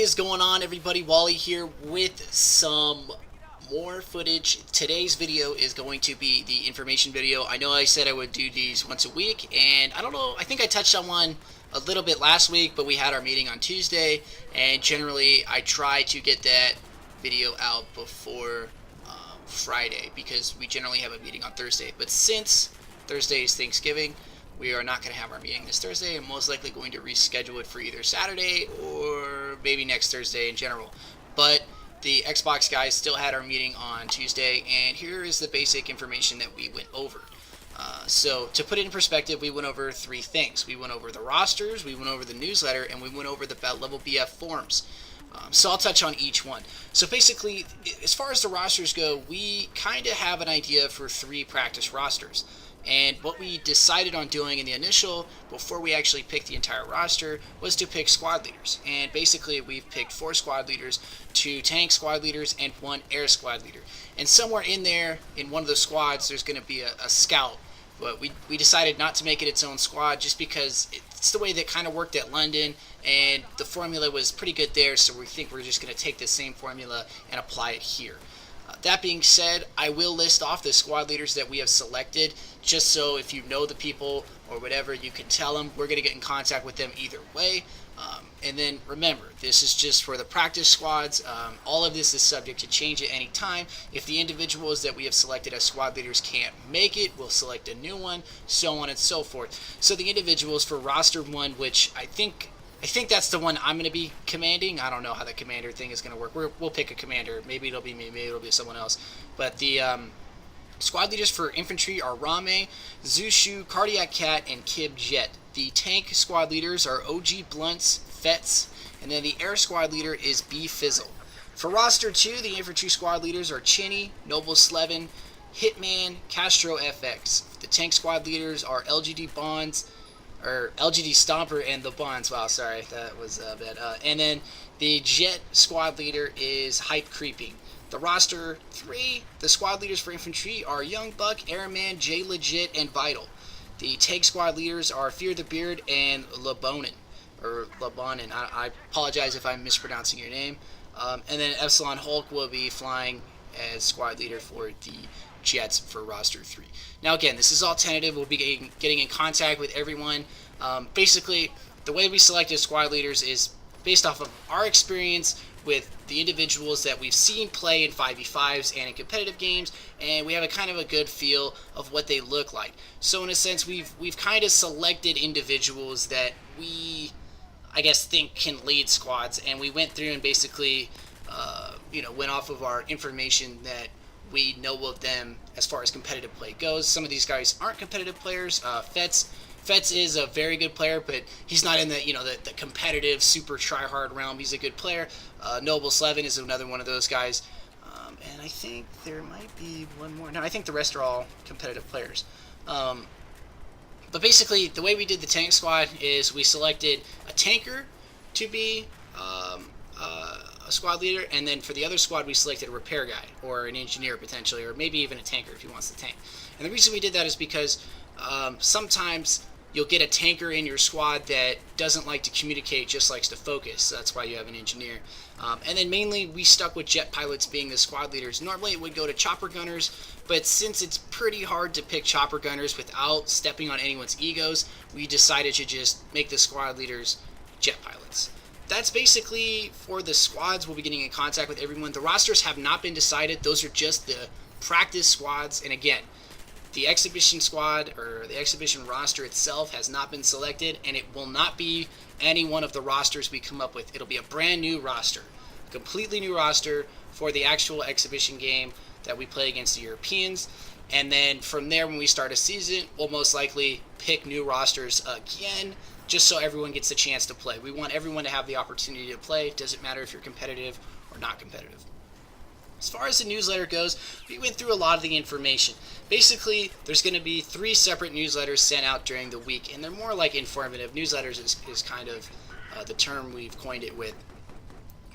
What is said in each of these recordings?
is going on, everybody? Wally here with some more footage. Today's video is going to be the information video. I know I said I would do these once a week, and I don't know, I think I touched on one a little bit last week, but we had our meeting on Tuesday, and generally I try to get that video out before Friday because we generally have a meeting on Thursday. But since Thursday is Thanksgiving, we are not going to have our meeting this Thursday. I'm most likely going to reschedule it for either Saturday or maybe next Thursday in general. But the Xbox guys still had our meeting on Tuesday, and here is the basic information that we went over. So to put it in perspective, we went over three things. We went over the rosters, we went over the newsletter, and we went over the LvLBF Forums. So I'll touch on each one. So basically, as far as the rosters go, we kind of have an idea for three practice rosters. And what we decided on doing in the initial, before we actually picked the entire roster, was to pick squad leaders. And basically, we've picked 4 squad leaders, 2 tank squad leaders, and 1 air squad leader. And somewhere in there, in one of those squads, there's going to be a scout. But we decided not to make it its own squad just because it's the way that kind of worked at London, and the formula was pretty good there, so we think we're just going to take the same formula and apply it here. That being said, I will list off the squad leaders that we have selected, just so if you know the people or whatever, you can tell them. We're going to get in contact with them either way. And then remember, this is just for the practice squads. All of this is subject to change at any time. If the individuals that we have selected as squad leaders can't make it, we'll select a new one, so on and so forth. So the individuals for roster 1, which I think that's the one I'm going to be commanding. I don't know how the commander thing is going to work. We'll pick a commander. Maybe it'll be me. Maybe it'll be someone else. But the squad leaders for infantry are Rame, Zushu, Cardiac Cat, and Kib Jet. The tank squad leaders are OG Blunts, Fets, and then the air squad leader is B Fizzle. For roster 2, the infantry squad leaders are Chinny, Noble Slevin, Hitman, Castro FX. The tank squad leaders are LGD Bonds, or LGD Stomper and the Bonds. Wow, sorry, that was bad. And then the Jet squad leader is Hype Creeping. The roster 3, the squad leaders for infantry are Young Buck, Airman, J Legit, and Vital. The tank squad leaders are Fear the Beard and Labonin, or Labonin. I apologize if I'm mispronouncing your name. And then Epsilon Hulk will be flying as squad leader for the Jets for roster 3. Now again, this is all tentative. We'll be getting in contact with everyone. Basically, the way we selected squad leaders is based off of our experience with the individuals that we've seen play in 5v5s and in competitive games, and we have a kind of a good feel of what they look like. So in a sense, we've kind of selected individuals that we, I guess, think can lead squads, and we went through and basically went off of our information that we know of them as far as competitive play goes. Some of these guys aren't competitive players. Fets is a very good player, but he's not in the competitive super try-hard realm. He's a good player. Noble Slevin is another one of those guys. And I think there might be one more. No, I think the rest are all competitive players. But basically, the way we did the tank squad is we selected a tanker to be a squad leader, and then for the other squad we selected a repair guy or an engineer potentially, or maybe even a tanker if he wants to tank. And the reason we did that is because sometimes you'll get a tanker in your squad that doesn't like to communicate, just likes to focus. So that's why you have an engineer. And then mainly we stuck with jet pilots being the squad leaders. Normally it would go to chopper gunners, but since it's pretty hard to pick chopper gunners without stepping on anyone's egos, we decided to just make the squad leaders jet pilots. That's basically for the squads. We'll be getting in contact with everyone. The rosters have not been decided. Those are just the practice squads. And again, the exhibition squad or the exhibition roster itself has not been selected, and it will not be any one of the rosters we come up with. It'll be a brand new roster, a completely new roster for the actual exhibition game that we play against the Europeans. And then from there, when we start a season, we'll most likely pick new rosters again, just so everyone gets a chance to play. We want everyone to have the opportunity to play. It doesn't matter if you're competitive or not competitive. As far as the newsletter goes, we went through a lot of the information. Basically, there's going to be 3 separate newsletters sent out during the week, and they're more like informative. Newsletters is kind of the term we've coined it with.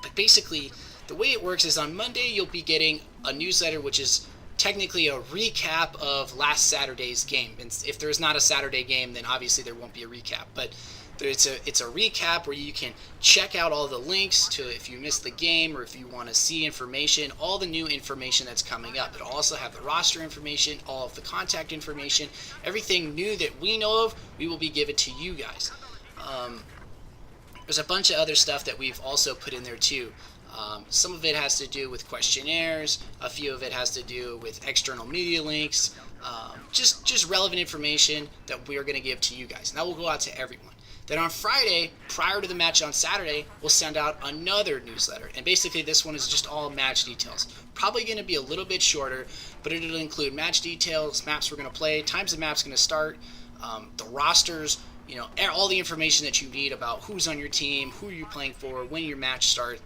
But basically, the way it works is on Monday, you'll be getting a newsletter which is technically a recap of last Saturday's game. And if there's not a Saturday game, then obviously there won't be a recap. But It's a recap where you can check out all the links to if you missed the game or if you want to see information, all the new information that's coming up. It'll also have the roster information, all of the contact information, everything new that we know of, we will be given to you guys. There's a bunch of other stuff that we've also put in there too. Some of it has to do with questionnaires, a few of it has to do with external media links, just relevant information that we are going to give to you guys. And that will go out to everyone. Then on Friday, prior to the match on Saturday, we'll send out another newsletter. And basically this one is just all match details. Probably going to be a little bit shorter, but it'll include match details, maps we're going to play, times the map's going to start, the rosters, you know, all the information that you need about who's on your team, who you're playing for, when your match starts,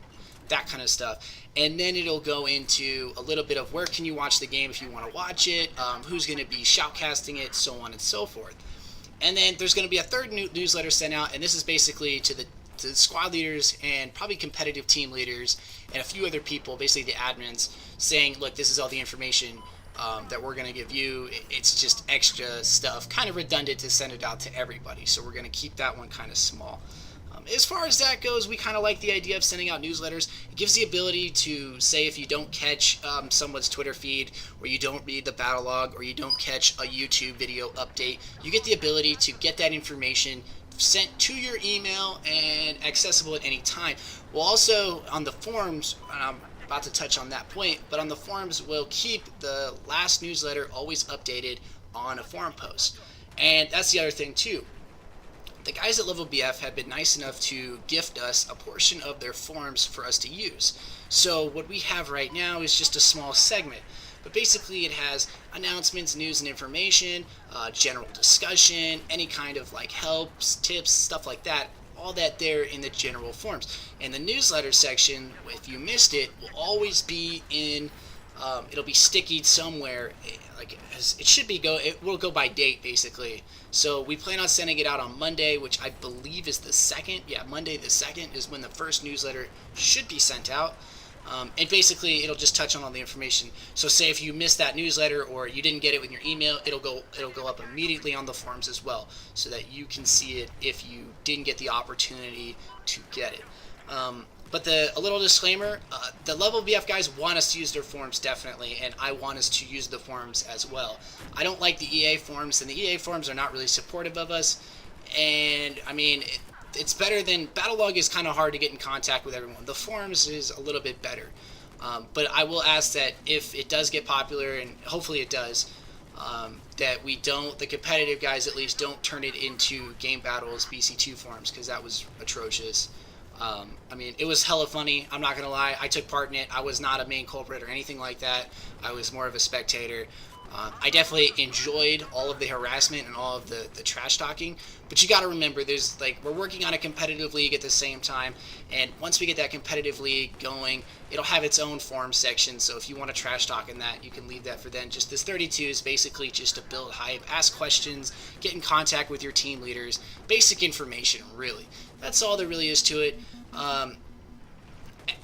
that kind of stuff. And then it'll go into a little bit of where can you watch the game if you want to watch it, who's going to be shoutcasting it, so on and so forth. And then there's going to be a third newsletter sent out, and this is basically to the squad leaders and probably competitive team leaders and a few other people, basically the admins, saying, look, this is all the information that we're going to give you. It's just extra stuff, kind of redundant to send it out to everybody, so we're going to keep that one kind of small. As far as that goes, we kind of like the idea of sending out newsletters. It gives the ability to say if you don't catch someone's Twitter feed, or you don't read the battle log, or you don't catch a YouTube video update, you get the ability to get that information sent to your email and accessible at any time. We'll also, on the forums, and I'm about to touch on that point, but on the forums, we'll keep the last newsletter always updated on a forum post. And that's the other thing too. The guys at LvLBF have been nice enough to gift us a portion of their forums for us to use. So what we have right now is just a small segment, but basically it has announcements, news and information, general discussion, any kind of like helps, tips, stuff like that, all that there in the general forums. And the newsletter section, if you missed it, will always be in, it'll be stickied somewhere, like it should be it will go by date basically. So we plan on sending it out on Monday, which I believe is the 2nd. Yeah, Monday the 2nd is when the first newsletter should be sent out. And basically it'll just touch on all the information. So say if you missed that newsletter or you didn't get it with your email, it'll go up immediately on the forums as well, so that you can see it if you didn't get the opportunity to get it. But a little disclaimer, the LvLBF guys want us to use their forums definitely, and I want us to use the forums as well. I don't like the EA forums, and the EA forums are not really supportive of us. And I mean, it's better than Battlelog is kind of hard to get in contact with everyone. The forums is a little bit better. But I will ask that if it does get popular, and hopefully it does, that the competitive guys at least don't turn it into Game Battles BC2 forums, because that was atrocious. I mean, it was hella funny, I'm not gonna lie. I took part in it. I was not a main culprit or anything like that. I was more of a spectator. I definitely enjoyed all of the harassment and all of the trash talking, but you got to remember, we're working on a competitive league at the same time, and once we get that competitive league going, it'll have its own forum section. So if you want to trash talk in that, you can leave that for then. Just this 32 is basically just to build hype, ask questions, get in contact with your team leaders, basic information, really. That's all there really is to it.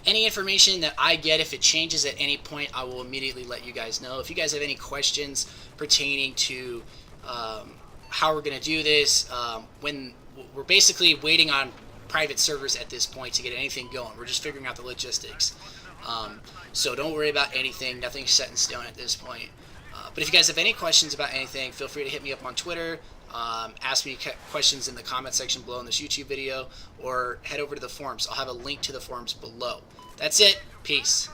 Any information that I get, if it changes at any point, I will immediately let you guys know. If you guys have any questions pertaining to how we're going to do this, when we're basically waiting on private servers at this point to get anything going. We're just figuring out the logistics. So don't worry about anything. Nothing's set in stone at this point. But if you guys have any questions about anything, feel free to hit me up on Twitter. Ask me questions in the comment section below in this YouTube video, or head over to the forums. I'll have a link to the forums below. That's it. Peace.